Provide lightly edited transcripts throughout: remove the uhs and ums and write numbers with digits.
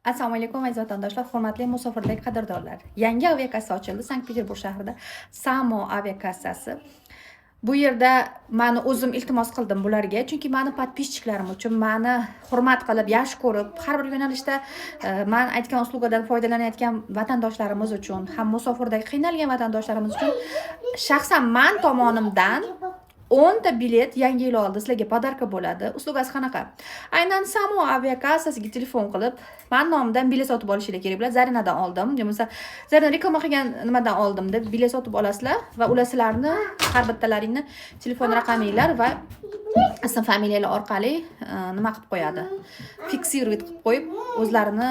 Assalomu alaykum aziz vatandoshlar, hurmatli musofirlik qadrdonlar. Yangi aviakassa ochildi Sankt-Peterburg shahrida. Samo aviakassasi. Bu yerda meni o'zim iltimos qildim bularga, chunki meni podpischiklarim uchun, meni hurmat qilib, yaxshi ko'rib, har bir yo'nalishda men aytgan uslugadan foydalanayotgan vatandoshlarimiz uchun, ham musofirdagi qiynalgan vatandoshlarimiz uchun shaxsan men tomonimdan 10 ta bilet yangi yil oldi sizlarga podarka bo'ladi. Uslugasi qanaqa? Aynan Samo aviakassasiga telefon qilib, men nomidan bilet sotib olishingiz kerak bo'ladi. Zarinadan oldim. Bo'lmasa Zarina reklama qilgan nimadan oldim deb bilet sotib olasizlar va ular sizlarni har bittalaringni telefon raqaminglar va ism familiyalar orqali nima qilib qo'yadi. Fiksировать qilib qo'yib, o'zlarini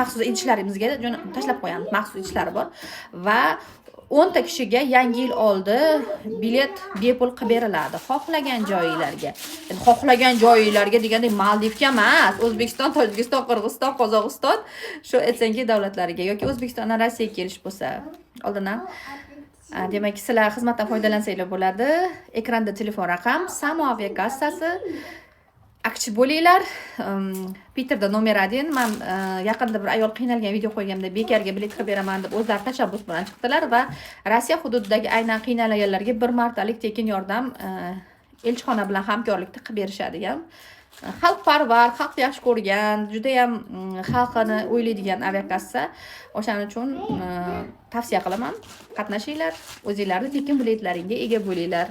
maxsus idishlarimizga tashlab qo'yamiz. Maxsus idishlari bor va 10 ta kishiga yangi yil oldi bilet bepul qilib beriladi. Xohlagan joylarga. Xohlagan joylarga deganda Maldivga emas, O'zbekiston, Tojikiston, Qirg'iziston, Qozog'iston, shu aytsangi davlatlariga yoki O'zbekistondan Rossiyaga kelish bo'lsa, oldindan demak, sizlar xizmatdan foydalansanglar bo'ladi. Ekranda telefon raqam, Samo aviakassasi. Akchi bo'linglar. Peterda nomer 1. Men yaqinda bir ayol qiynalgan video qo'yganimda bekarga bilet qilib beraman deb o'zlari tashabbus bilan chiqdilar va Rossiya hududidagi aynan qiynalganlarga bir martalik tekin yordam elchixona bilan hamkorlikda qilib berishadi ham. Xalqparvar, xalqni yaxshi ko'rgan, juda ham xalqini o'ylaydigan aviakassa. O'shaning uchun tavsiya qilaman. Qatnashinglar, o'zingizlarning tekin biletlaringga ega bo'linglar.